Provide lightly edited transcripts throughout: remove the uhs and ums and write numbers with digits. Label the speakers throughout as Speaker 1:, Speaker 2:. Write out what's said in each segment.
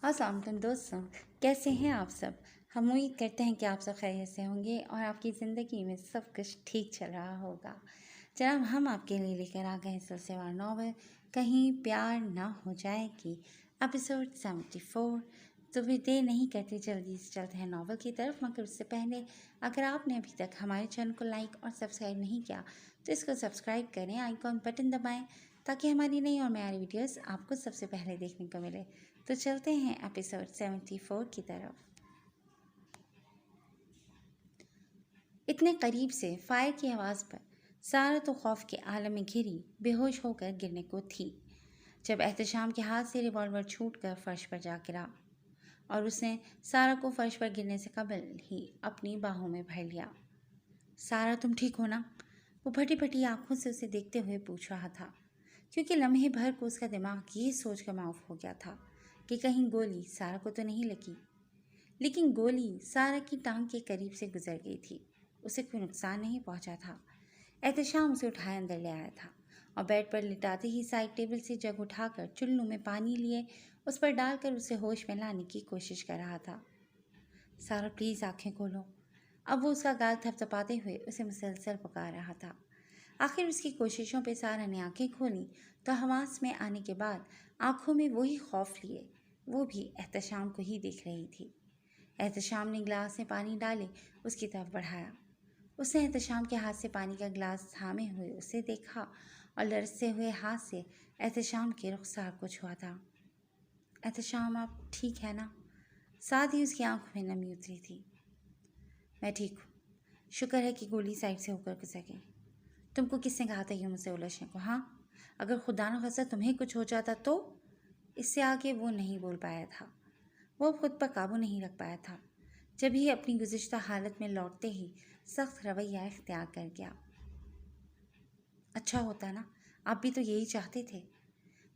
Speaker 1: अस्सलाम वालेकुम दोस्तों, कैसे हैं आप सब। हम उम्मीद करते हैं कि आप सब खैरियत से होंगे और आपकी ज़िंदगी में सब कुछ ठीक चल रहा होगा। जनाब, हम आपके लिए लेकर आ गए हैं सिलसिलेवार नॉवल कहीं प्यार ना हो जाएगी, एपिसोड 74। तो फिर देर नहीं करते, जल्दी से चलते हैं नॉवल की तरफ। मगर उससे पहले अगर आपने अभी तक हमारे चैनल को लाइक और सब्सक्राइब नहीं किया तो इसको सब्सक्राइब करें, आइकॉन बटन दबाएं ताकि हमारी नई और म्यारी वीडियोस आपको सबसे पहले देखने को मिले। तो चलते हैं एपिसोड 74 की तरफ। इतने करीब से फायर की आवाज़ पर सारा तो खौफ के आलम में घिरी बेहोश होकर गिरने को थी जब एहतशाम के हाथ से रिवॉल्वर छूटकर फर्श पर जा गिरा और उसने सारा को फर्श पर गिरने से कबल ही अपनी बाहों में भर लिया। सारा, तुम ठीक हो ना? वो फटी फटी आंखों से उसे देखते हुए पूछ रहा था, क्योंकि लम्हे भर को उसका दिमाग ये सोच कर माउफ हो गया था कि कहीं गोली सारा को तो नहीं लगी। लेकिन गोली सारा की टांग के करीब से गुजर गई थी, उसे कोई नुकसान नहीं पहुंचा था। एहतशाम उसे उठाए अंदर ले आया था और बेड पर लिटाते ही साइड टेबल से जग उठाकर चुल्लू में पानी लिए उस पर डालकर उसे होश में लाने की कोशिश कर रहा था। सारा, प्लीज़ आंखें खोलो। अब वो उसका गाल थपथपाते हुए उसे मुसलसल पुकार रहा था। आखिर उसकी कोशिशों पे सारा ने आंखें खोली तो हवास में आने के बाद आंखों में वही खौफ लिए वो भी एहतशाम को ही देख रही थी। एहतशाम ने गिलास में पानी डाले उसकी तरफ बढ़ाया। उसने एहतशाम के हाथ से पानी का गिलास थामे हुए उसे देखा और लरसते हुए हाथ से एहतशाम के रुखसार को छुआ था। एहतशाम, आप ठीक है ना? साथ ही उसकी आंखों में नमी उतरी थी। मैं ठीक हूँ, शुक्र है कि गोली साइड से होकर गुजर गई। तुमको किसने कहा था ये मुझसे उलझने को? हाँ, अगर खुदा न खास्ता तुम्हें कुछ हो जाता तो? इससे आगे वो नहीं बोल पाया था। वो खुद पर काबू नहीं रख पाया था। जब ही अपनी गुज़िश्ता हालत में लौटते ही सख्त रवैया इख्तियार कर गया। अच्छा होता ना, आप भी तो यही चाहते थे।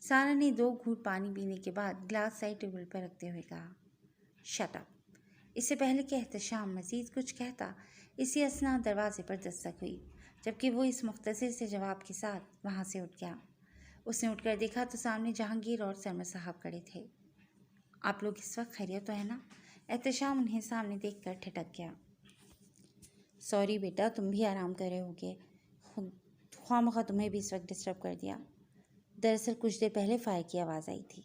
Speaker 1: सारा ने 2 घूंट पानी पीने के बाद ग्लास साइड टेबल पर रखते हुए कहा। Shut up. इससे पहले कि एहतशाम मज़ीद कुछ कहता, इसी असना दरवाजे पर दस्तक हुई, जबकि वो इस मुख्तसर से जवाब के साथ वहाँ से उठ गया। उसने उठकर देखा तो सामने जहांगीर और सरमद साहब खड़े थे। आप लोग इस वक्त खैरियत तो है ना? एहतशाम उन्हें सामने देखकर ठिठक गया। सॉरी बेटा, तुम भी आराम कर रहे होगे, ख्वामखा तुम्हें भी इस वक्त डिस्टर्ब कर दिया। दरअसल कुछ देर पहले फायर की आवाज़ आई थी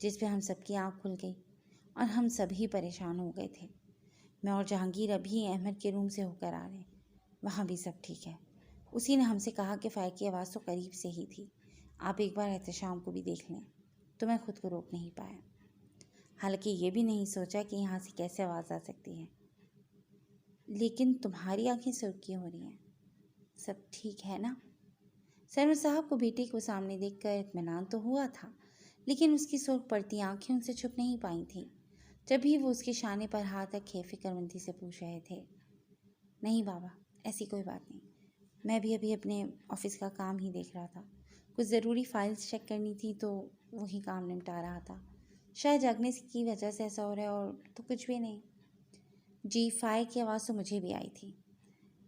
Speaker 1: जिस पे हम सबकी आँख खुल गई और हम सभी परेशान हो गए थे। मैं और जहांगीर अभी अहमद के रूम से होकर आ रहे, वहाँ भी सब ठीक है। उसी ने हमसे कहा कि फायर की आवाज़ तो करीब से ही थी, आप एक बार एहतशाम को भी देख लें। तो मैं खुद को रोक नहीं पाया, हालांकि ये भी नहीं सोचा कि यहाँ से कैसे आवाज़ आ सकती है। लेकिन तुम्हारी आंखें सुर्खी हो रही हैं, सब ठीक है ना? सरमद साहब को बेटे को सामने देखकर इत्मीनान तो हुआ था, लेकिन उसकी सुर्ख पड़ती आंखें उनसे छुप नहीं पाई थी। जब भी वो उसके शाने पर हाथ रखे फिक्रमंदी से पूछ रहे थे। नहीं बाबा, ऐसी कोई बात नहीं, मैं भी अभी अपने ऑफिस का काम ही देख रहा था। कुछ ज़रूरी फाइल्स चेक करनी थी तो वही काम निपटा रहा था। शायद जागने की वजह से ऐसा हो रहा है, और तो कुछ भी नहीं। जी, फायर की आवाज़ तो मुझे भी आई थी।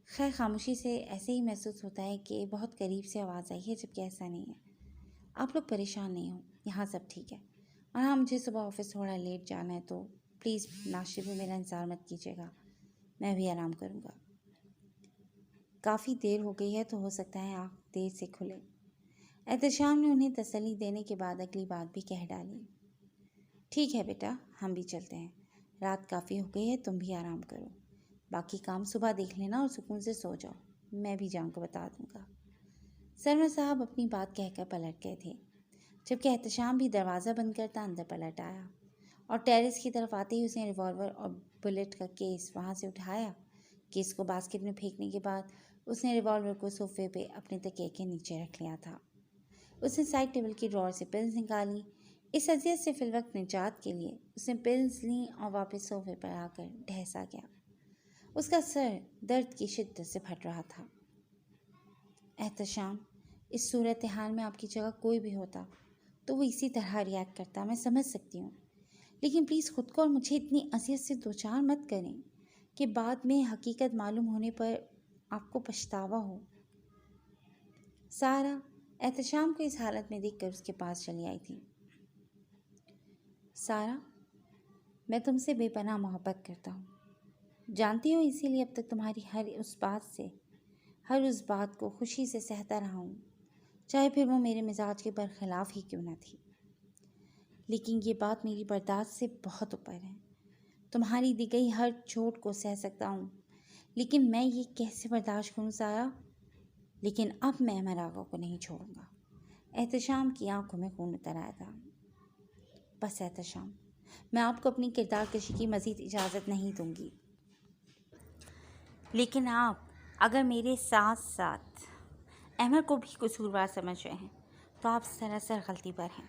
Speaker 1: खैर, खामोशी से ऐसे ही महसूस होता है कि बहुत करीब से आवाज़ आई है, जबकि ऐसा नहीं है। आप लोग परेशान नहीं हो, यहाँ सब ठीक है। और हाँ, मुझे सुबह ऑफिस थोड़ा लेट जाना है, तो प्लीज़ नाश्ते में मेरा इंतज़ार मत कीजिएगा, मैं भी आराम करूँगा। काफ़ी देर हो गई है तो हो सकता है आँख देर से खुले। एहतशाम ने उन्हें तसल्ली देने के बाद अगली बात भी कह डाली। ठीक है बेटा, हम भी चलते हैं, रात काफ़ी हो गई है, तुम भी आराम करो। बाकी काम सुबह देख लेना और सुकून से सो जाओ, मैं भी जान को बता दूंगा। सरमद साहब अपनी बात कहकर पलट गए थे, जबकि एहतशाम भी दरवाज़ा बंद करता अंदर पलट आया और टेरेस की तरफ आते ही उसने रिवॉल्वर और बुलेट का केस वहाँ से उठाया। केस को बास्केट में फेंकने के बाद उसने रिवॉल्वर को सोफे पे अपने तकिए के नीचे रख लिया था। उसने साइड टेबल की ड्रॉर से पिल्स निकाली। इस अजियत से फिलवक्त निजात के लिए उसने पिल्स ली और वापस सोफे पर आकर ढहसा गया। उसका सर दर्द की शिद्दत से फट रहा था। एहतशाम, इस सूरत हाल में आपकी जगह कोई भी होता तो वो इसी तरह रिएक्ट करता, मैं समझ सकती हूँ। लेकिन प्लीज़ खुद को और मुझे इतनी अजियत से दो चार मत करें कि बाद में हकीकत मालूम होने पर आपको पछतावा हो। सारा एहतशाम को इस हालत में देखकर उसके पास चली आई थी। सारा, میں تم سے بے پناہ محبت کرتا ہوں، جانتی ہو اسی لیے اب تک تمہاری ہر اس بات کو خوشی سے سہتا رہا ہوں، چاہے پھر وہ میرے مزاج کے برخلاف ہی کیوں نہ تھی۔ لیکن یہ بات میری برداشت سے بہت اوپر ہے۔ تمہاری دی گئی ہر چوٹ کو سہ سکتا ہوں، لیکن میں یہ کیسے برداشت کروں سارا؟ لیکن اب میں امر آغا کو نہیں چھوڑوں گا۔ احتشام کی آنکھوں میں خون اتر آیا تھا۔ بس احتشام، میں آپ کو اپنی کردار کشی کی مزید اجازت نہیں دوں گی۔ لیکن آپ اگر میرے ساتھ ساتھ احمد کو بھی قصوروار سمجھ رہے ہیں تو آپ سراسر غلطی پر ہیں،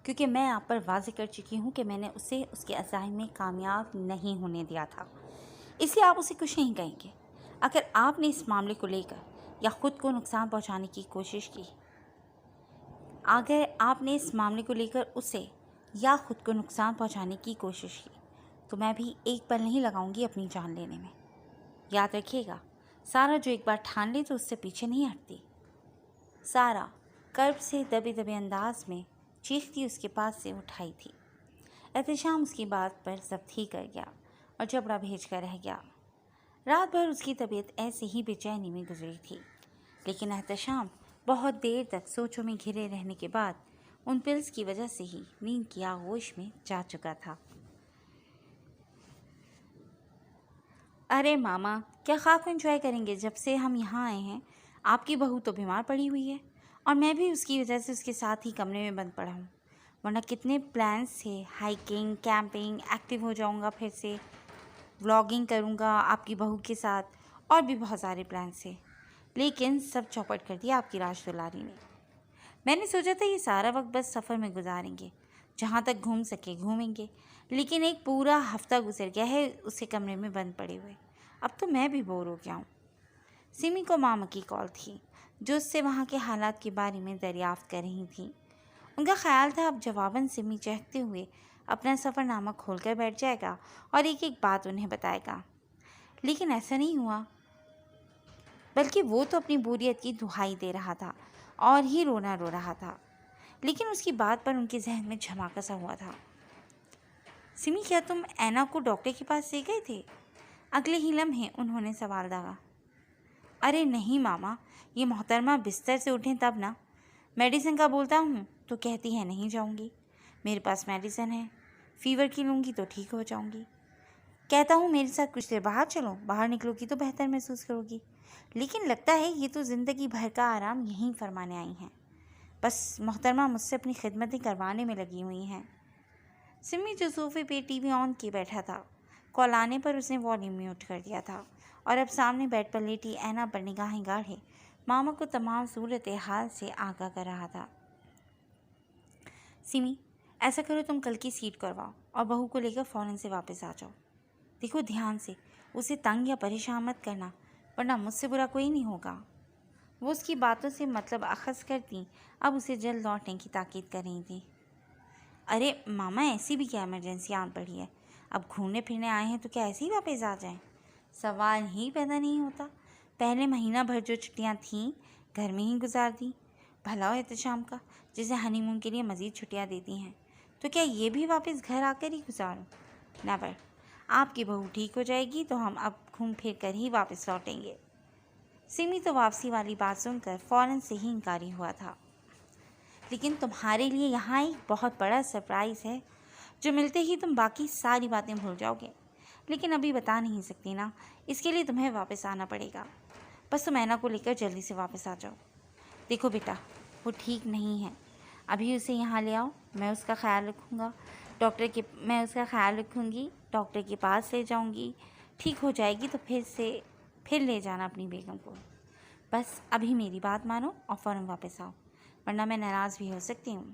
Speaker 1: کیونکہ میں آپ پر واضح کر چکی ہوں کہ میں نے اسے اس کے عزائم میں کامیاب نہیں ہونے دیا تھا، اس لیے آپ اسے کچھ نہیں کہیں گے۔ اگر آپ نے اس معاملے کو لے کر یا خود کو نقصان پہنچانے کی کوشش کی، اگر آپ نے اس معاملے کو لے کر اسے یا خود کو نقصان پہنچانے کی کوشش کی تو میں بھی ایک پل نہیں لگاؤں گی اپنی جان لینے میں۔ یاد رکھیے گا، سارا جو ایک بار ٹھان لے تو اس سے پیچھے نہیں ہٹتی۔ سارا کرب سے دبے دبے انداز میں چیختی اس کے پاس سے اٹھائی تھی۔ احتشام اس کی بات پر ضبط ہی کر گیا اور جبڑا بھیج کر رہ گیا۔ رات بھر اس کی طبیعت ایسے ہی بے چینی میں گزری تھی، لیکن احتشام بہت دیر تک سوچوں میں گھرے رہنے کے بعد ان پلز کی وجہ سے ہی نیند کی آغوش میں جا چکا تھا۔ ارے ماما، کیا خواب کو انجوائے کریں گے؟ جب سے ہم یہاں آئے ہیں آپ کی بہو تو بیمار پڑی ہوئی ہے، اور میں بھی اس کی وجہ سے اس کے ساتھ ہی کمرے میں بند پڑا ہوں، ورنہ کتنے پلانس تھے، ہائیکنگ، کیمپنگ، ایکٹیو ہو جاؤں گا، پھر سے ولاگنگ کروں گا آپ کی بہو کے ساتھ، اور بھی بہت سارے پلانس تھے، لیکن سب چوپٹ کر دیا آپ کی راج دلاری نے۔ میں نے سوچا تھا یہ سارا وقت بس سفر میں گزاریں گے، جہاں تک گھوم سکے گھومیں گے، لیکن ایک پورا ہفتہ گزر گیا ہے اسے کمرے میں بند پڑے ہوئے، اب تو میں بھی بور ہو گیا ہوں۔ سمی کو ماما کی کال تھی، جو اس سے وہاں کے حالات کے بارے میں دریافت کر رہی تھیں۔ ان کا خیال تھا اب جواباً سمی چہکتے ہوئے اپنا سفر نامہ کھول کر بیٹھ جائے گا اور ایک ایک بات انہیں بتائے گا، لیکن ایسا نہیں ہوا، بلکہ وہ تو اپنی بوریت کی دہائی دے رہا تھا اور ہی رونا رو رہا تھا۔ لیکن اس کی بات پر ان کے ذہن میں جھماکا سا ہوا تھا۔ سمی، کیا تم اینا کو ڈاکٹر کے پاس لے گئے تھے؟ اگلے ہی لمحے انہوں نے سوال داغا۔ ارے نہیں ماما، یہ محترمہ بستر سے اٹھیں تب نا، میڈیسن کا بولتا ہوں تو کہتی ہے نہیں جاؤں گی، میرے پاس میڈیسن ہے، فیور کی لوں گی تو ٹھیک ہو جاؤں گی، کہتا ہوں میرے ساتھ کچھ دیر باہر چلو، باہر نکلو گی تو بہتر محسوس کرو گی، لیکن لگتا ہے یہ تو زندگی بھر کا آرام یہیں فرمانے آئی ہیں، بس محترمہ مجھ سے اپنی خدمتیں کروانے میں لگی ہوئی ہیں۔ سمی جو صوفے پہ ٹی وی آن کیے بیٹھا تھا، کال آنے پر اس نے والیوم میوٹ کر دیا تھا اور اب سامنے بیڈ پر لیٹی اینا پر نگاہیں گاڑے ماما کو تمام صورتحال سے آگاہ کر رہا تھا۔ سمی، ایسا کرو تم کل کی سیٹ کرواؤ اور بہو کو لے کر فوراً سے واپس آ جاؤ۔ دیکھو دھیان سے، اسے تنگ یا پریشان مت کرنا، ورنہ مجھ سے برا کوئی نہیں ہوگا۔ وہ اس کی باتوں سے مطلب اخذ کرتی اب اسے جلد لوٹنے کی تاکید کر رہی تھی۔ ارے ماما، ایسی بھی کیا ایمرجنسی آن پڑی ہے؟ اب گھومنے پھرنے آئے ہیں تو کیا ایسے ہی واپس آ جائیں؟ سوال ہی پیدا نہیں ہوتا، پہلے مہینہ بھر جو چھٹیاں تھیں گھر میں ہی گزار دی، بھلا ہو احتشام کا جسے ہنی مون کے لیے مزید چھٹیاں دیتی ہیں، تو کیا یہ بھی واپس گھر آ کر ہی گزاروں؟ نیور، آپ کی بہو ٹھیک ہو جائے گی تو ہم اب گھوم پھر کر ہی واپس لوٹیں گے۔ سمی تو واپسی والی بات سن کر فوراً سے ہی انکاری ہوا تھا۔ لیکن تمہارے لیے یہاں ایک بہت بڑا سرپرائز ہے، جو ملتے ہی تم باقی ساری باتیں بھول جاؤ گے، لیکن ابھی بتا نہیں سکتی نا، اس کے لیے تمہیں واپس آنا پڑے گا۔ بس تم اینا کو لے کر جلدی سے واپس آ جاؤ۔ دیکھو بیٹا، وہ ٹھیک نہیں ہے، ابھی اسے یہاں لے آؤ، میں اس کا خیال رکھوں گی، ڈاکٹر کے پاس لے جاؤں گی، ٹھیک ہو جائے گی تو پھر لے جانا اپنی بیگم کو۔ بس ابھی میری بات مانو اور فوراً واپس آؤ، ورنہ میں ناراض بھی ہو سکتی ہوں۔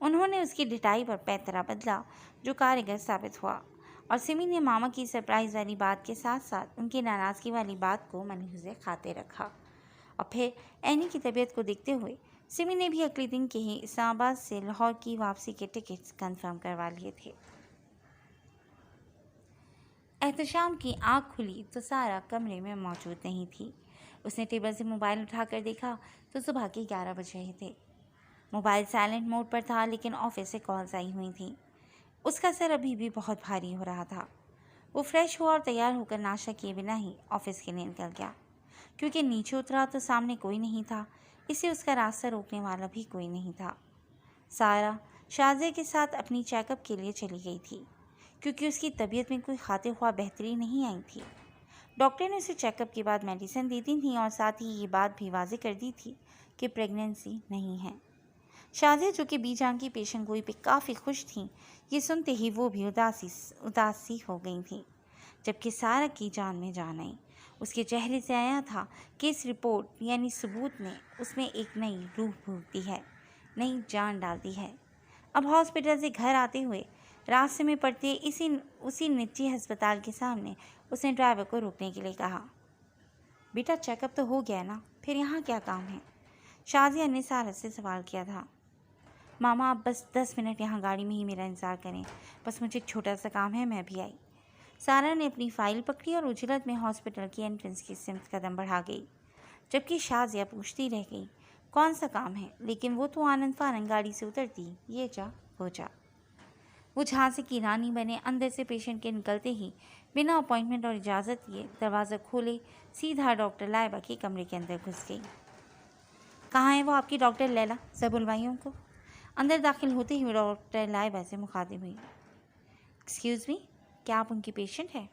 Speaker 1: انہوں نے اس کی ڈٹائی پر پیترا بدلا جو کارگر ثابت ہوا، اور سمی نے ماما کی سرپرائز والی بات کے ساتھ ساتھ ان کی ناراضگی والی بات کو ملحوظ خاطر رکھا، اور پھر اینی کی طبیعت کو دیکھتے ہوئے سمی نے بھی اگلے دن کے ہی اسلام آباد سے لاہور کی واپسی کے ٹکٹس کنفرم کروا لیے تھے۔ احتشام کی آنکھ کھلی تو سارا کمرے میں موجود نہیں تھی۔ اس نے ٹیبل سے موبائل اٹھا کر دیکھا تو صبح کے 11 بج رہے تھے۔ موبائل سائلنٹ موڈ پر تھا، لیکن آفس سے کالز آئی ہوئی تھیں۔ उसका सर अभी भी बहुत भारी हो रहा था। वो फ्रेश हुआ और तैयार होकर नाश्ता किए बिना ही ऑफिस के लिए निकल गया। क्योंकि नीचे उतरा तो सामने कोई नहीं था, इसलिए उसका रास्ता रोकने वाला भी कोई नहीं था। सारा शाज़िया के साथ अपनी चेकअप के लिए चली गई थी, क्योंकि उसकी तबीयत में कोई खाते हुआ बेहतरी नहीं आई थी। डॉक्टर ने उसे चेकअप के बाद मेडिसिन दे दी थी और साथ ही ये बात भी वाज़ेह कर दी थी कि प्रेगनेंसी नहीं है। शाज़िया, जो कि बीजान की पेशेंट गोई पे काफ़ी खुश थी, ये सुनते ही वो भी उदासी हो गई थी। जबकि सारा की जान में जान आई। उसके चेहरे से आया था कि इस रिपोर्ट यानी सबूत ने उसमें एक नई रूह फूंक दी है, नई जान डाल दी है। अब हॉस्पिटल से घर आते हुए रास्ते में पड़ते उसी निजी अस्पताल के सामने उसने ड्राइवर को रोकने के लिए कहा, बेटा चेकअप तो हो गया ना, फिर यहाँ क्या काम है? शाज़िया ने सारा से सवाल किया था। मामा, आप बस 10 मिनट यहाँ गाड़ी में ही मेरा इंतज़ार करें, बस मुझे एक छोटा सा काम है, मैं भी आई। सारा ने अपनी फ़ाइल पकड़ी और उजलत में हॉस्पिटल की एंट्रेंस की सिमत कदम बढ़ा गई, जबकि शाज़िया पूछती रह गई, कौन सा काम है? लेकिन वो तो आनंद फानंद गाड़ी से उतरती, ये जा वो जा। वो झांसे की रानी बने अंदर से पेशेंट के निकलते ही बिना अपॉइंटमेंट और इजाज़त दिए दरवाज़ा खोले सीधा डॉक्टर लाइबा के कमरे के अंदर घुस गई। कहाँ है वो आपकी डॉक्टर लैला? सब बुलवाइयों को। अंदर दाखिल होते ही डॉक्टर लाइबा से मुखातिब हुई। एक्सक्यूज़ मी, क्या आप उनकी पेशेंट हैं?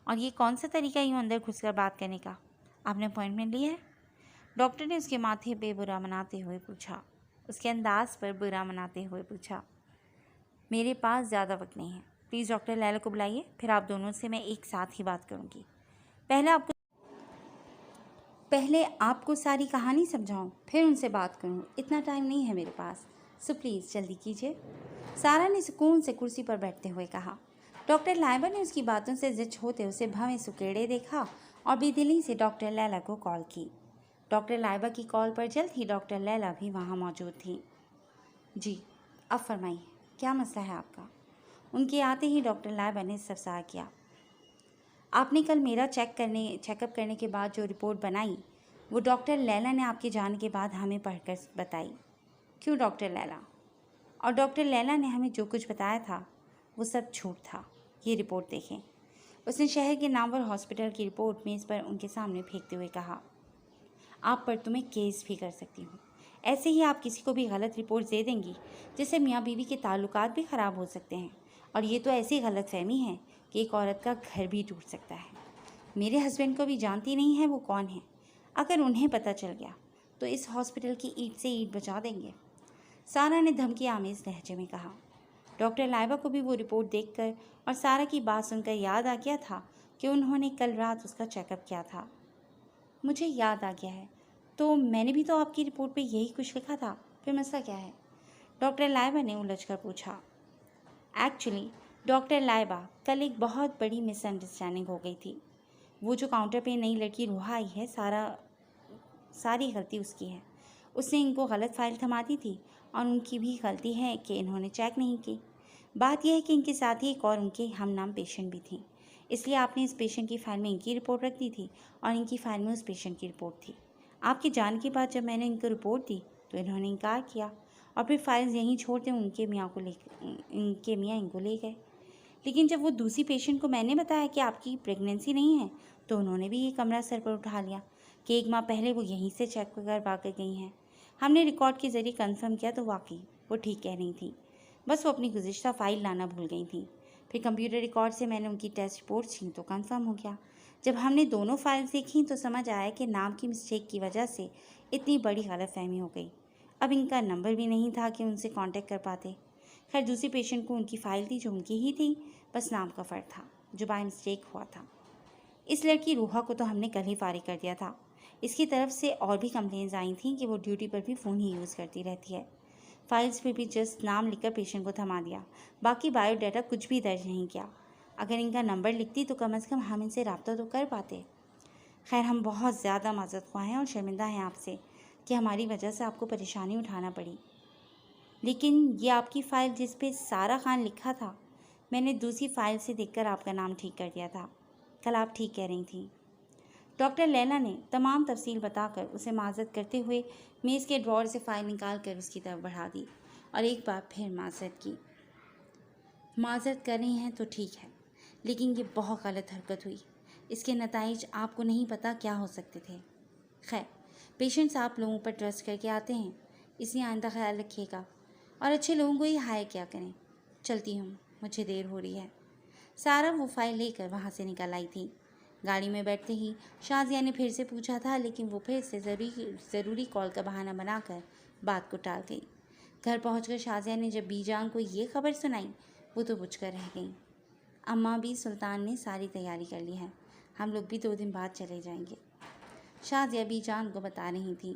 Speaker 1: और ये कौन सा तरीका यूँ अंदर घुसकर बात करने का? आपने अपॉइंटमेंट ली है? डॉक्टर ने उसके माथे पे बुरा मनाते हुए पूछा, उसके अंदाज पर बुरा मनाते हुए पूछा। मेरे पास ज़्यादा वक्त नहीं है, प्लीज़ डॉक्टर लैला को बुलाइए, फिर आप दोनों से मैं एक साथ ही बात करूँगी। पहले आपको सारी कहानी समझाऊं, फिर उनसे बात करूं। इतना टाइम नहीं है मेरे पास, सो प्लीज़ जल्दी कीजिए, सारा ने सुकून से कुर्सी पर बैठते हुए कहा। डॉक्टर लाइबा ने उसकी बातों से जिच होते उसे भवें सुकेड़े देखा और बेदिली से डॉक्टर लैला को कॉल की। डॉक्टर लाइबा की कॉल पर जल्द ही डॉक्टर लैला भी वहाँ मौजूद थी। जी, अब फरमाइए, क्या मसला है आपका? उनके आते ही डॉक्टर लाइबा ने इस्तफसार किया। आपने कल मेरा चेकअप करने के बाद जो रिपोर्ट बनाई, वो डॉक्टर लैला ने आपके जाने के बाद हमें पढ़कर बताई। क्यों डॉक्टर लैला? और डॉक्टर लैला ने हमें जो कुछ बताया था वो सब झूठ था। ये रिपोर्ट देखें। उसने शहर के नामवर हॉस्पिटल की रिपोर्ट मेज़ पर उनके सामने फेंकते हुए कहा, आप पर तो मैं केस भी कर सकती हूँ। ऐसे ही आप किसी को भी गलत रिपोर्ट दे देंगी, जिससे मियाँ बीवी के ताल्लुकात भी ख़राब हो सकते हैं। और ये तो ऐसी गलतफहमी है कि एक औरत का घर भी टूट सकता है। मेरे हस्बैंड को भी जानती नहीं है वो कौन है। अगर उन्हें पता चल गया तो इस हॉस्पिटल की ईंट से ईंट बचा देंगे, सारा ने धमकी आमेज लहजे में कहा। डॉक्टर लाइबा को भी वो रिपोर्ट देखकर और सारा की बात सुनकर याद आ गया था कि उन्होंने कल रात उसका चेकअप किया था। मुझे याद आ गया है, तो मैंने भी तो आपकी रिपोर्ट पे यही कुछ लिखा था, फिर मसला क्या है? डॉक्टर लाइबा ने उलझकर पूछा। एक्चुअली डॉक्टर लाइबा, कल एक बहुत बड़ी मिसअंडरस्टैंडिंग हो गई थी। वो जो काउंटर पे नई लड़की रूहा आई है, सारी गलती उसकी है। उसने इनको गलत फ़ाइल थमा दी थी और उनकी भी गलती है कि इन्होंने चेक नहीं की। बात यह है कि इनके साथ ही एक और उनके हम नाम पेशेंट भी थी, इसलिए आपने इस पेशेंट की फ़ाइल में इनकी रिपोर्ट रख दी थी और इनकी फ़ाइल में उस पेशेंट की रिपोर्ट थी। आपके जाने के बाद जब मैंने इनको रिपोर्ट दी तो इन्होंने इनकार किया और फिर फाइल्स यहीं छोड़ते इनके मियाँ इनको ले गए। लेकिन जब वो दूसरी पेशेंट को मैंने बताया कि आपकी प्रेगनेंसी नहीं है, तो उन्होंने भी ये कमरा सर पर उठा लिया कि 1 माह पहले वो यहीं से चेक करवा कर गई हैं। हमने रिकॉर्ड के ज़रिए कंफर्म किया तो वाकई वो ठीक कह रही थी, बस वो अपनी गुज़िश्ता फ़ाइल लाना भूल गई थी। फिर कंप्यूटर रिकॉर्ड से मैंने उनकी टेस्ट रिपोर्ट छीन तो कंफर्म हो गया। जब हमने दोनों फाइल्स देखी तो समझ आया कि नाम की मिस्टेक की वजह से इतनी बड़ी गलतफहमी हो गई। अब इनका नंबर भी नहीं था कि उनसे कांटेक्ट कर पाते। खैर, दूसरी पेशेंट को उनकी फ़ाइल थी जो उनकी ही थी, बस नाम का फ़र्क था जो बाय मिस्टेक हुआ था। इस लड़की रूहा को तो हमने कल ही फारिग कर दिया था। इसकी तरफ से और भी कंप्लेंट्स आई थी कि वो ड्यूटी पर भी फ़ोन ही यूज़ करती रहती है। फाइल्स पे भी जस्ट नाम लिखकर पेशेंट को थमा दिया, बाकी बायोडाटा कुछ भी दर्ज नहीं किया। अगर इनका नंबर लिखती तो कम से कम हम इनसे रब्ता तो कर पाते। खैर, हम बहुत ज़्यादा माज़रत ख्वाह हैं और शर्मिंदा हैं आपसे कि हमारी वजह से आपको परेशानी उठाना पड़ी। लेकिन ये आपकी फ़ाइल जिस पे सारा खान लिखा था, मैंने दूसरी फ़ाइल से देखकर आपका नाम ठीक कर दिया था। कल आप ठीक कह रही थी। डॉक्टर लैला ने तमाम तफसील बताकर उसे माज़रत करते हुए मेज़ के ड्रॉर से फ़ाइल निकाल कर उसकी तरफ बढ़ा दी और एक बार फिर माज़रत की। معذرت کر رہی ہیں تو ٹھیک ہے، لیکن یہ بہت غلط حرکت ہوئی۔ اس کے نتائج آپ کو نہیں پتہ کیا ہو سکتے تھے۔ خیر، پیشنٹس آپ لوگوں پر ٹرسٹ کر کے آتے ہیں، اس لیے آئندہ خیال رکھیے گا اور اچھے لوگوں کو ہی ہائر کیا کریں۔ چلتی ہوں، مجھے دیر ہو رہی ہے۔ سارا وہ فائل لے کر وہاں سے نکل آئی تھی۔ گاڑی میں بیٹھتے ہی شازیہ نے پھر سے پوچھا تھا، لیکن وہ پھر سے ضروری کال کا بہانہ بنا کر بات کو ٹال گئی۔ گھر پہنچ کر شازیہ نے جب بی جان کو یہ خبر سنائی، وہ تو بجھ کر رہ گئیں۔ اماں بھی سلطان نے ساری تیاری کر لی ہے، ہم لوگ بھی 2 دن بعد چلے جائیں گے، شازیہ بی جان کو بتا رہی تھیں،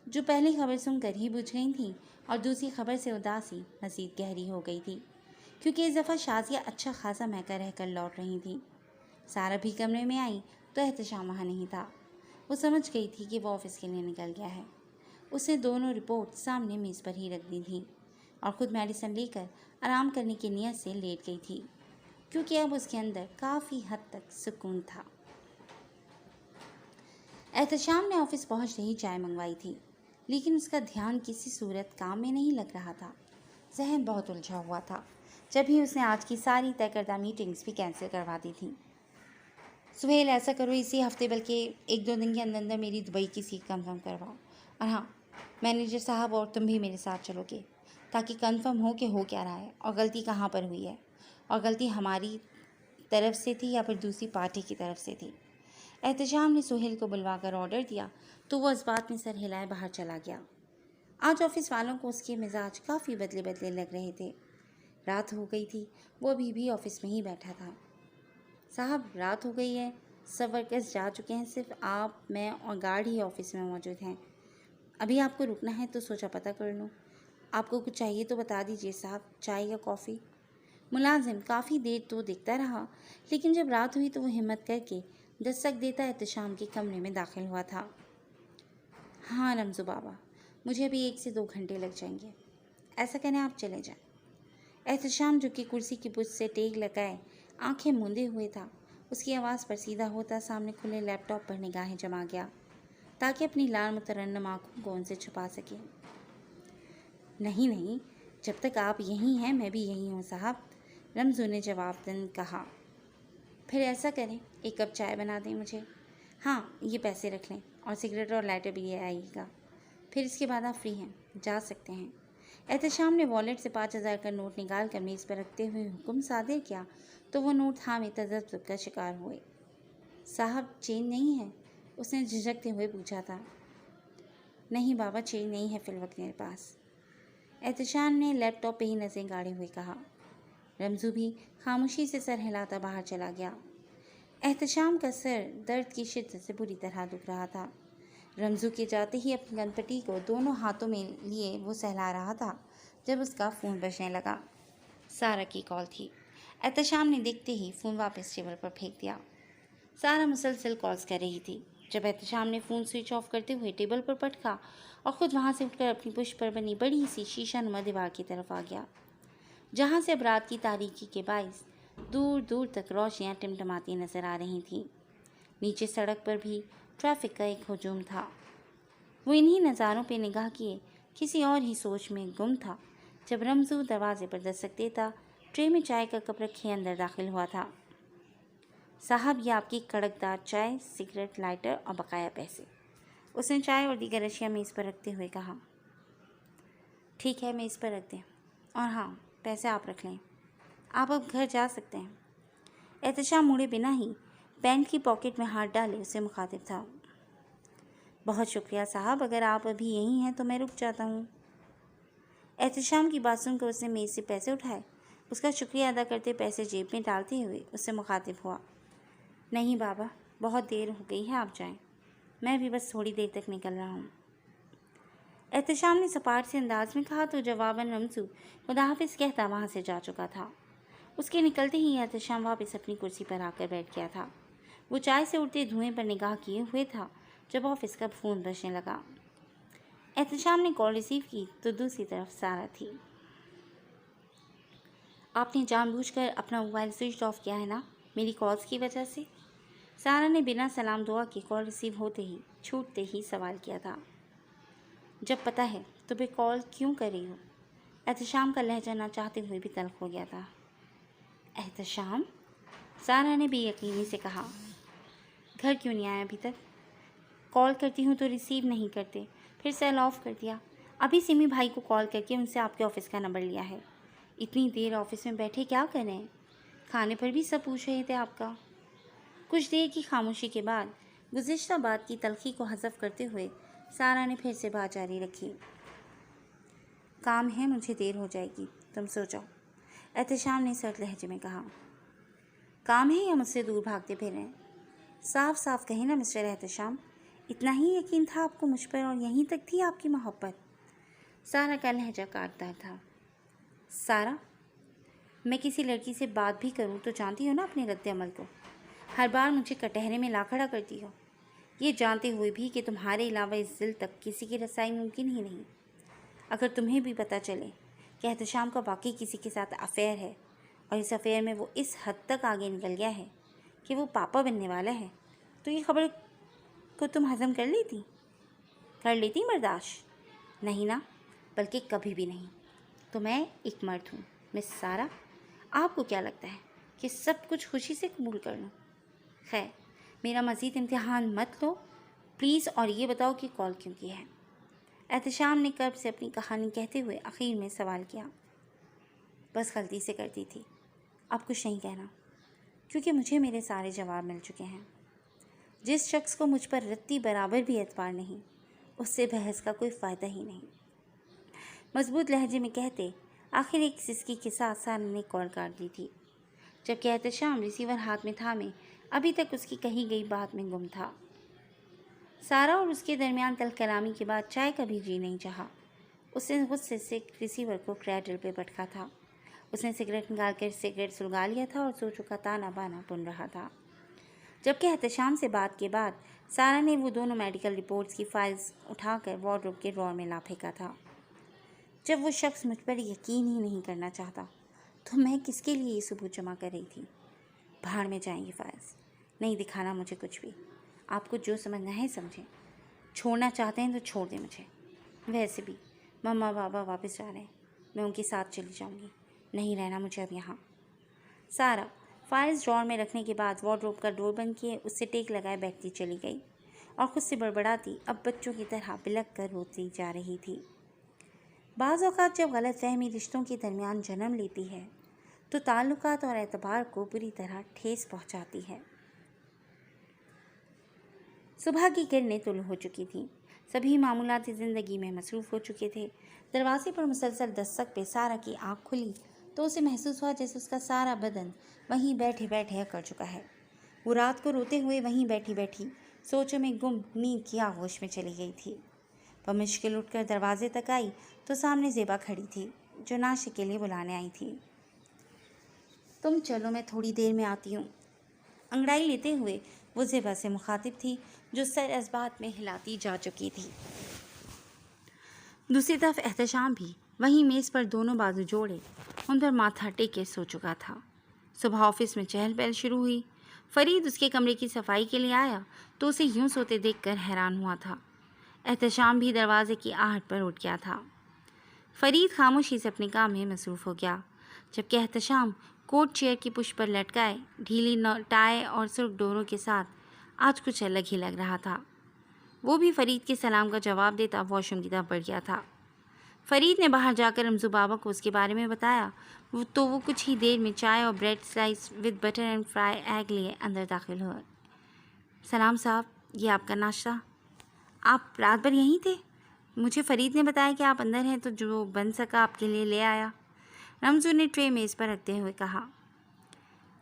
Speaker 1: جو پہلی خبر سن کر ہی بجھ گئی تھیں اور دوسری خبر سے اداسی مزید گہری ہو گئی تھی، کیونکہ اس دفعہ شازیہ اچھا خاصا مہکا رہ کر لوٹ رہی تھیں۔ سارا بھی کمرے میں آئی تو احتشام وہاں نہیں تھا۔ وہ سمجھ گئی تھی کہ وہ آفس کے لیے نکل گیا ہے۔ اس نے دونوں رپورٹ سامنے میز پر ہی رکھ دی تھیں اور خود میڈیسن لے کر آرام کرنے کی نیت سے لیٹ گئی تھی، کیونکہ اب اس کے اندر کافی حد تک سکون تھا۔ احتشام نے آفس پہنچتے ہی چائے منگوائی تھی، لیکن اس کا دھیان کسی صورت کام میں نہیں لگ رہا تھا۔ ذہن بہت الجھا ہوا تھا، جب ہی اس نے آج کی ساری طے کردہ میٹنگز بھی کینسل کروا دی تھیں۔ سہیل، ایسا کرو اسی ہفتے بلکہ 1-2 دن کے اندر میری دبئی کی سیٹ کنفرم کرواؤ، اور ہاں، مینیجر صاحب اور تم بھی میرے ساتھ چلو گے، تاکہ کنفرم ہو کہ ہو کیا رہا ہے اور غلطی کہاں پر ہوئی ہے، اور غلطی ہماری طرف سے تھی یا پھر دوسری پارٹی کی طرف سے تھی۔ احتشام نے سہیل کو بلوا کر آرڈر دیا تو وہ اس بات میں سر ہلائے باہر چلا گیا۔ آج آفس والوں کو اس کے مزاج کافی بدلے بدلے لگ رہے تھے۔ رات ہو گئی تھی، وہ ابھی بھی آفس میں ہی بیٹھا تھا۔ صاحب، رات ہو گئی ہے، سب ورکرز جا چکے ہیں، صرف آپ، میں اور گارڈ ہی آفس میں موجود ہیں۔ ابھی آپ کو رکنا ہے تو سوچا پتہ کر لوں۔ آپ کو کچھ چاہیے تو بتا دیجیے صاحب، چائے یا کافی؟ ملازم کافی دیر تو دیکھتا رہا، لیکن جب رات ہوئی تو وہ ہمت کر کے دستک دیتا احتشام کے کمرے میں داخل ہوا تھا۔ ہاں رمزو بابا، مجھے ابھی 1 سے 2 گھنٹے لگ جائیں گے، ایسا کریں آپ چلے جائیں۔ احتشام، جو کہ کرسی کی پشت سے ٹیک لگائے آنکھیں موندے ہوئے تھا، اس کی آواز پر سیدھا ہوتا سامنے کھلے لیپ ٹاپ پر نگاہیں جما گیا تاکہ اپنی لال مترنم آنکھوں کو ان سے چھپا سکے۔ نہیں نہیں، جب تک آپ یہیں ہیں میں بھی یہیں ہوں صاحب، رمزو نے جواب دن کہا۔ پھر ایسا کریں، 1 کپ چائے بنا دیں مجھے۔ ہاں، یہ پیسے رکھ لیں، اور سگریٹ اور لائٹر بھی لے آئیے گا، پھر اس کے بعد آپ فری ہیں، جا سکتے ہیں۔ احتشام نے والیٹ سے 5000 کا نوٹ نکال کر میز پر رکھتے ہوئے حکم صادر کیا تو وہ نوٹ تھامے تذبذب کا شکار ہوئے۔ صاحب، چینج نہیں ہے؟ اس نے جھجکتے ہوئے پوچھا تھا۔ نہیں بابا، چینج نہیں ہے فی الوقت میرے پاس، احتشام نے لیپ ٹاپ پہ ہی نظریں گاڑے ہوئے کہا۔ رمزو بھی خاموشی سے سر ہلاتا باہر چلا گیا۔ احتشام کا سر درد کی شدت سے بری طرح دکھ رہا تھا۔ رمزو کے جاتے ہی اپنی کن پٹی کو دونوں ہاتھوں میں لیے وہ سہلا رہا تھا جب اس کا فون بجنے لگا۔ سارا کی کال تھی۔ احتشام نے دیکھتے ہی فون واپس ٹیبل پر پھینک دیا۔ سارا مسلسل کالز کر رہی تھی۔ جب احتشام نے فون سوئچ آف کرتے ہوئے ٹیبل پر پٹکا اور خود وہاں سے اٹھ کر اپنی پشت پر بنی بڑی سی شیشہ نما دیوار کی طرف آ گیا، جہاں سے اب رات کی تاریکی کے باعث دور دور تک روشنیاں ٹمٹماتی نظر آ رہی تھیں۔ نیچے سڑک پر بھی ٹریفک کا ایک ہجوم تھا۔ وہ انہی نظاروں پہ نگاہ کیے کسی اور ہی سوچ میں گم تھا جب رمزو دروازے پر دستک دیتا ٹرے میں چائے کا کپ رکھے اندر داخل ہوا تھا۔ صاحب، یہ آپ کی کڑکدار چائے، سگریٹ، لائٹر اور بقایا پیسے، اس نے چائے اور دیگر اشیاء میز پر رکھتے ہوئے کہا۔ ٹھیک ہے، میز پر رکھ دیں، اور ہاں، پیسے آپ رکھ لیں، آپ اب گھر جا سکتے ہیں۔ احتشام مڑے بنا ہی پینٹ کی پاکٹ میں ہاتھ ڈالے اسے مخاطب تھا۔ بہت شکریہ صاحب، اگر آپ ابھی یہیں ہیں تو میں رک جاتا ہوں۔ احتشام کی بات سن کر اس نے میز سے پیسے اٹھائے، اس کا شکریہ ادا کرتے پیسے جیب میں ڈالتے ہوئے اس سے مخاطب ہوا۔ نہیں بابا، بہت دیر ہو گئی ہے، آپ جائیں، میں بھی بس تھوڑی دیر تک نکل رہا ہوں۔ احتشام نے سپاٹ سے انداز میں کہا تو جواباً رمزو خدا حافظ کہتا وہاں سے جا چکا تھا۔ اس کے نکلتے ہی احتشام واپس اپنی کرسی پر آ کر بیٹھ گیا تھا۔ وہ چائے سے اڑتے دھوئیں پر نگاہ کیے ہوئے تھا جب آفس کا فون بجنے لگا۔ احتشام نے کال ریسیو کی تو دوسری طرف سارا تھی۔ آپ نے جان بوجھ کر اپنا موبائل سوئچ آف کیا ہے نا، میری کالز کی وجہ سے؟ سارا نے بنا سلام دعا کی کال ریسیو ہوتے ہی چھوٹتے ہی سوال کیا تھا۔ جب پتہ ہے تو پھر کال کیوں کر رہی ہو؟ احتشام کا لہجہ نہ چاہتے ہوئے بھی تلخ ہو گیا تھا۔ एहतशाम, सारा ने बेयकीनी से कहा। घर क्यों नहीं आया अभी तक? कॉल करती हूँ तो रिसीव नहीं करते, फिर सेल ऑफ कर दिया। अभी सिमी भाई को कॉल करके उनसे आपके ऑफ़िस का नंबर लिया है। इतनी देर ऑफ़िस में बैठे क्या कर रहे हैं? खाने पर भी सब पूछ रहे थे आपका। कुछ देर की खामोशी के बाद गुज़िश्ता बात की तलखी को हज़फ करते हुए सारा ने फिर से बात जारी रखी। काम है, मुझे देर हो जाएगी, तुम सो जाओ, एहतशाम ने सर्द लहजे में कहा। काम है या मुझसे दूर भागते फिर रहे हैं? साफ साफ कहें ना मिस्टर एहतशाम, इतना ही यकीन था आपको मुझ पर और यहीं तक थी आपकी मोहब्बत? सारा का लहजा काटदार था। सारा, मैं किसी लड़की से बात भी करूं तो जानती हो ना अपने रद्द अमल को। हर बार मुझे कटहरे में ला खड़ा करती हो, ये जानते हुए भी कि तुम्हारे अलावा इस दिल तक किसी की रसाई मुमकिन ही नहीं। अगर तुम्हें भी पता चले कि एहतशाम का वाकई किसी के साथ अफेयर है और इस अफेयर में वो इस हद तक आगे निकल गया है कि वो पापा बनने वाला है, तो ये खबर को तुम हज़म कर लेती बर्दाश्त? नहीं ना, बल्कि कभी भी नहीं। तो मैं एक मर्द हूँ मिस सारा। आपको क्या लगता है कि सब कुछ खुशी से कबूल कर लूँ? खैर, मेरा मज़ीद इम्तिहान मत लो प्लीज़, और ये बताओ कि कॉल क्यों की है? एहतशाम ने कर्ब से अपनी कहानी कहते हुए आखिर में सवाल किया। बस गलती से करती थी, अब कुछ नहीं कहना, क्योंकि मुझे मेरे सारे जवाब मिल चुके हैं। जिस शख्स को मुझ पर रत्ती बराबर भी एतबार नहीं, उससे बहस का कोई फ़ायदा ही नहीं, मजबूत लहजे में कहते आखिर एक सिसकी के साथ सारा ने कॉल काट दी थी, जबकि एहतशाम रिसीवर हाथ में थामे अभी तक उसकी कही गई बात में गुम था। सारा और उसके दरमियान कल कलामी के बाद चाय का भी जी नहीं चाहा। उसने गुस्से से रिसीवर को क्रैडल पे पटका था। उसने सिगरेट निकाल कर सिगरेट सुलगा लिया था और सोचों का ताना बाना बुन रहा था, जबकि एहतशाम से बात के बाद सारा ने वो दोनों मेडिकल रिपोर्ट्स की फाइल्स उठाकर वार्डरोब के ड्रॉर में ला फेंका था। जब वो शख्स मुझ पर यकीन ही नहीं करना चाहता तो मैं किसके लिए ये सबूत जमा कर रही थी? भाड़ में जाएंगी फाइल्स, नहीं दिखाना मुझे कुछ भी। आपको जो समझना है समझें, छोड़ना चाहते हैं तो छोड़ दें मुझे। वैसे भी मम्मा पापा वापस जा रहे हैं, मैं उनके साथ चली जाऊंगी, नहीं रहना मुझे अब यहाँ। सारा फाइल्स ड्रॉर में रखने के बाद वार्डरोब का डोर बंद किए उससे टेक लगाए बैठती चली गई और खुद से बड़बड़ाती अब बच्चों की तरह बिलक कर रोती जा रही थी। बाज़ औक़ात जब गलत फहमी रिश्तों के दरमियान जन्म लेती है तो ताल्लुकात और एतबार को बुरी तरह ठेस पहुंचाती है। सुबह की किरणें तुलू हो चुकी थीं। सभी मामूलाती ज़िंदगी में मसरूफ़ हो चुके थे। दरवाजे पर मुसलसल दस्तक पे सारा की आँख खुली तो उसे महसूस हुआ जैसे उसका सारा बदन वहीं बैठे बैठे अकड़ चुका है। वो रात को रोते हुए वहीं बैठी बैठी सोचों में गुम नींद की आगोश में चली गई थी। वह मुश्किल उठकर दरवाजे तक आई तो सामने ज़ेबा खड़ी थी, जो नाश्ते के लिए बुलाने आई थी। तुम चलो, मैं थोड़ी देर में आती हूँ। अंगड़ाई लेते हुए वो ज़ेबा से मुखातिब थी, जो सर इस्बात में हिलाती जा चुकी थी। दूसरी तरफ एहतशाम भी वहीं मेज़ पर दोनों बाजू जोड़े उन पर माथा टेके सो चुका था। सुबह ऑफिस में चहल पहल शुरू हुई। फरीद उसके कमरे की सफाई के लिए आया तो उसे यूं सोते देखकर हैरान हुआ था। एहतशाम भी दरवाजे की आहट पर उठ गया था। फरीद खामोशी से अपने काम में मसरूफ़ हो गया, जबकि एहतशाम कोट चेयर की पुश पर लटकाए ढीली टाई और सुर्ख डोरों के साथ आज कुछ अलग ही लग रहा था। वो भी फरीद के सलाम का जवाब देता वॉशरूम की तरफ बढ़ गया था। फरीद ने बाहर जाकर रमज़ू बाबा को उसके बारे में बताया तो वो कुछ ही देर में चाय और bread slice with butter and fry egg लिए अंदर दाखिल हुआ। सलाम साहब, ये आपका नाश्ता। आप रात भर यहीं थे? मुझे फरीद ने बताया कि आप अंदर हैं, तो जो बन सका आपके लिए ले आया, रमज़ू ने ट्रे मेज़ पर रखते हुए कहा।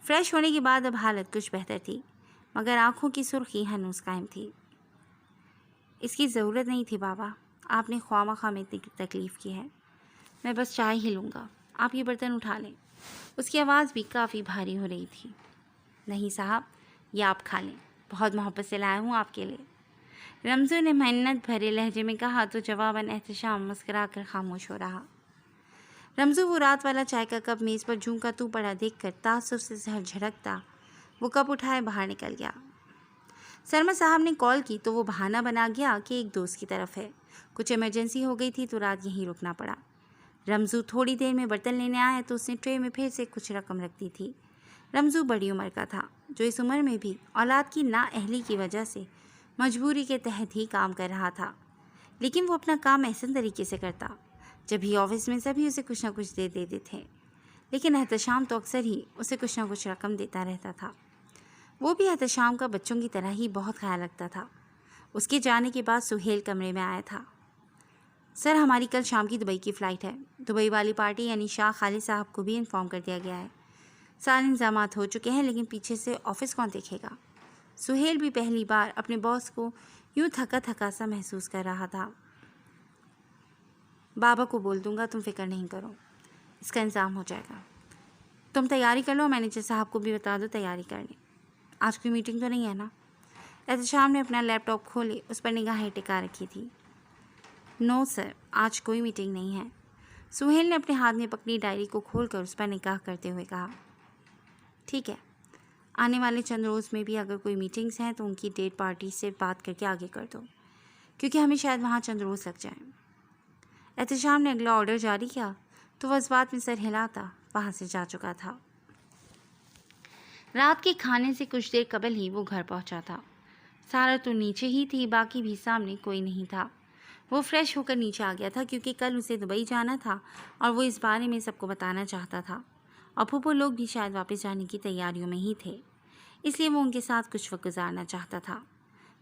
Speaker 1: फ्रेश होने के बाद अब हालत कुछ बेहतर थी, मगर आँखों की सुर्खी हनूस कायम थी। इसकी ज़रूरत नहीं थी बाबा, आपने ख्वामखा में इतनी तकलीफ़ की है। मैं बस चाय ही लूँगा, आप ये बर्तन उठा लें। उसकी आवाज़ भी काफ़ी भारी हो रही थी। नहीं साहब, ये आप खा लें, बहुत मोहब्बत से लाया हूँ आपके लिए, रमज़ू ने मिन्नत भरे लहजे में कहा तो जवाबन एहतशाम मुस्करा कर खामोश हो रहा। रमज़ू वो रात वाला चाय का कप मेज़ पर झूमका तू पड़ा देखकर तासुर से सर झड़कता वो कप उठाए बाहर निकल गया। शर्मा साहब ने कॉल की तो वो बहाना बना गया कि एक दोस्त की तरफ है, कुछ इमरजेंसी हो गई थी तो रात यहीं रुकना पड़ा। रमज़ू थोड़ी देर में बर्तन लेने आया तो उसने ट्रे में फिर से कुछ रकम रख दी थी। رمزو بڑی عمر کا تھا، جو اس عمر میں بھی اولاد کی نااہلی کی وجہ سے مجبوری کے تحت ہی کام کر رہا تھا، لیکن وہ اپنا کام احسن طریقے سے کرتا۔ جب بھی آفس میں سبھی اسے کچھ نہ کچھ دے دیتے تھے، لیکن احتشام تو اکثر ہی اسے کچھ نہ کچھ رقم دیتا رہتا تھا۔ وہ بھی احتشام کا بچوں کی طرح ہی بہت خیال رکھتا تھا۔ اس کے جانے کے بعد سہیل کمرے میں آیا تھا۔ سر، ہماری کل شام کی دبئی کی فلائٹ ہے۔ دبئی والی پارٹی یعنی شاہ خالد صاحب کو بھی انفارم کر دیا گیا ہے۔ سارے انتظامات ہو چکے ہیں، لیکن پیچھے سے آفس کون دیکھے گا؟ سہیل بھی پہلی بار اپنے باس کو یوں تھکا تھکا سا محسوس کر رہا تھا۔ بابا کو بول دوں گا، تم فکر نہیں کرو، اس کا انتظام ہو جائے گا۔ تم تیاری کر لو، مینیجر صاحب کو بھی بتا دو تیاری کر لیں۔ آج کوئی میٹنگ تو نہیں ہے نا؟ احتشام نے اپنا لیپ ٹاپ کھولے اس پر نگاہیں ٹکا رکھی تھی۔ نو سر، آج کوئی میٹنگ نہیں ہے۔ سہیل نے اپنے ہاتھ میں پکڑی ڈائری کو کھول کر اس پر نگاہ کرتے ہوئے کہا۔ ٹھیک ہے، آنے والے چند روز میں بھی اگر کوئی میٹنگز ہیں تو ان کی ڈیٹ پارٹی سے بات کر کے آگے کر دو، کیونکہ ہمیں شاید وہاں چند روز لگ جائیں۔ احتشام نے اگلا آرڈر جاری کیا تو وہ اس بات میں سر ہلاتا وہاں سے جا چکا تھا۔ رات کے کھانے سے کچھ دیر قبل ہی وہ گھر پہنچا تھا۔ سارا تو نیچے ہی تھی، باقی بھی سامنے کوئی نہیں تھا۔ وہ فریش ہو کر نیچے آ گیا تھا کیونکہ کل اسے دبئی جانا تھا اور وہ اس بارے میں سب کو بتانا چاہتا تھا، اور پھوپھو لوگ بھی شاید واپس جانے کی تیاریوں میں ہی تھے، اس لیے وہ ان کے ساتھ کچھ وقت گزارنا چاہتا تھا۔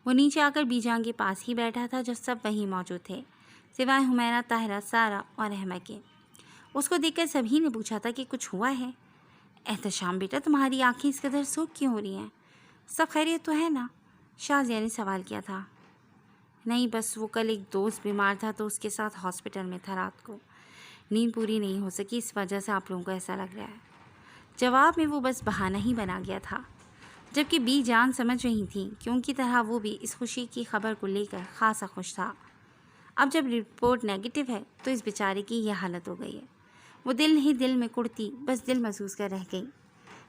Speaker 1: وہ نیچے آ کر بی جان کے پاس ہی بیٹھا تھا جب سب وہیں موجود تھے، سوائے حمیرہ، طاہرہ، سارا اور احمد کے۔ اس کو دیکھ کر سبھی نے پوچھا تھا کہ کچھ ہوا ہے؟ احتشام بیٹا، تمہاری آنکھیں اس قدر سوکھ کیوں ہو رہی ہیں؟ سب خیریت تو ہے نا؟ شازیہ نے سوال کیا تھا۔ نہیں، بس وہ کل ایک دوست بیمار تھا تو اس کے ساتھ ہاسپٹل میں تھا، رات کو نیند پوری نہیں ہو سکی، اس وجہ سے آپ لوگوں کو ایسا لگ رہا ہے۔ جواب میں وہ بس بہانہ ہی بنا گیا تھا، جبکہ بی جان سمجھ رہی تھی کہ ان کی طرح وہ بھی اس خوشی کی خبر کو لے کر خاصا خوش تھا۔ اب جب رپورٹ نیگیٹو ہے تو اس بیچارے کی یہ حالت ہو گئی ہے۔ وہ دل ہی دل میں کڑتی بس دل محسوس کر رہ گئی،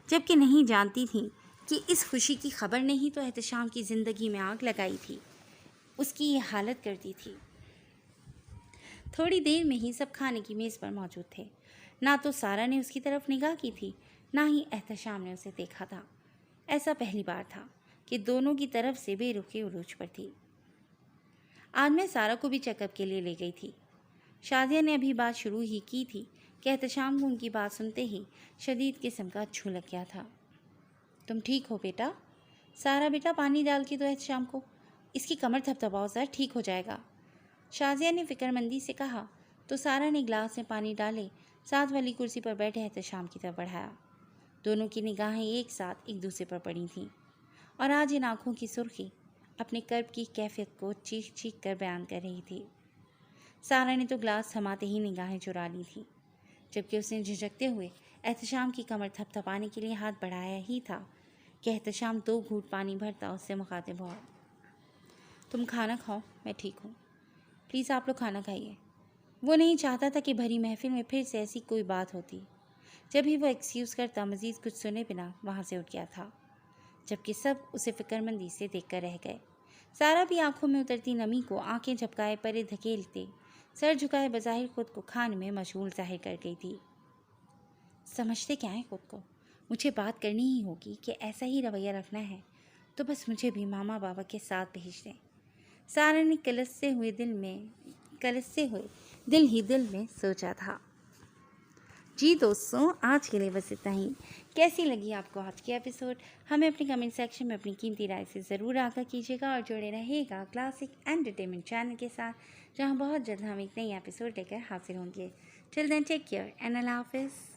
Speaker 1: جبکہ نہیں جانتی تھی کہ اس خوشی کی خبر نے ہی تو احتشام کی زندگی میں آگ لگائی تھی، اس کی یہ حالت کر دی تھی۔ تھوڑی دیر میں ہی سب کھانے کی میز پر موجود تھے۔ نہ تو سارا نے اس کی طرف نگاہ کی تھی، نہ ہی احتشام نے اسے دیکھا تھا۔ ایسا پہلی بار تھا کہ دونوں کی طرف سے بے رخی عروج پر تھی۔ آج میں سارا کو بھی چیک اپ کے لیے لے گئی تھی۔ شازیہ نے ابھی بات شروع ہی کی تھی کہ احتشام کو ان کی بات سنتے ہی شدید قسم کا چھو لگ گیا تھا۔ تم ٹھیک ہو بیٹا؟ سارا بیٹا، پانی ڈال کے دو احتشام کو، اس کی کمر تھپتھپاؤ سر، ٹھیک ہو جائے گا، شازیہ نے فکر مندی سے کہا تو سارا نے گلاس میں پانی ڈالے ساتھ والی کرسی پر بیٹھے احتشام کی طرف بڑھایا۔ دونوں کی نگاہیں ایک ساتھ ایک دوسرے پر پڑی تھیں، اور آج ان آنکھوں کی سرخی اپنے کرب کی کیفیت کو چیخ چیخ کر بیان کر رہی تھی۔ سارا نے تو گلاس تھماتے ہی نگاہیں چرا لی تھی، جبکہ اس نے جھجکتے ہوئے احتشام کی کمر تھپتھپانے کے لیے ہاتھ بڑھایا ہی تھا کہ احتشام 2 گھونٹ پانی بھرتا اس سے مخاطب ہوا۔ تم کھانا کھاؤ، میں ٹھیک ہوں، پلیز آپ لوگ کھانا کھائیے۔ وہ نہیں چاہتا تھا کہ بھری محفل میں پھر سے ایسی کوئی بات ہوتی۔ جب ہی وہ ایکسکیوز کرتا مزید کچھ سنے بنا وہاں سے اٹھ گیا تھا، جبکہ سب اسے فکر مندی سے دیکھ کر رہ گئے۔ سارا بھی آنکھوں میں اترتی نمی کو آنکھیں جھپکائے پرے دھکیلتے سر جھکائے بظاہر خود کو کھانے میں مشغول ظاہر کر گئی تھی۔ سمجھتے کیا ہے خود کو؟ مجھے بات کرنی ہی ہوگی کہ ایسا ہی رویہ رکھنا ہے تو بس مجھے بھی ماما بابا کے ساتھ بھیج دیں، سارا نے کلستے ہوئے دل ہی دل میں سوچا تھا۔ جی دوستوں، آج کے لیے بس اتنا ہی۔ کیسی لگی آپ کو آج کی ایپیسوڈ؟ ہمیں اپنے کمنٹ سیکشن میں اپنی قیمتی رائے سے ضرور آگاہ کیجیے گا، اور جڑے رہے گا کلاسک انٹرٹینمنٹ چینل کے ساتھ، جہاں بہت جلد ہم ایک نئی ایپیسوڈ لے کر حاضر ہوں گے۔ ٹل دین ٹیک کیئر اینڈ اللہ حافظ۔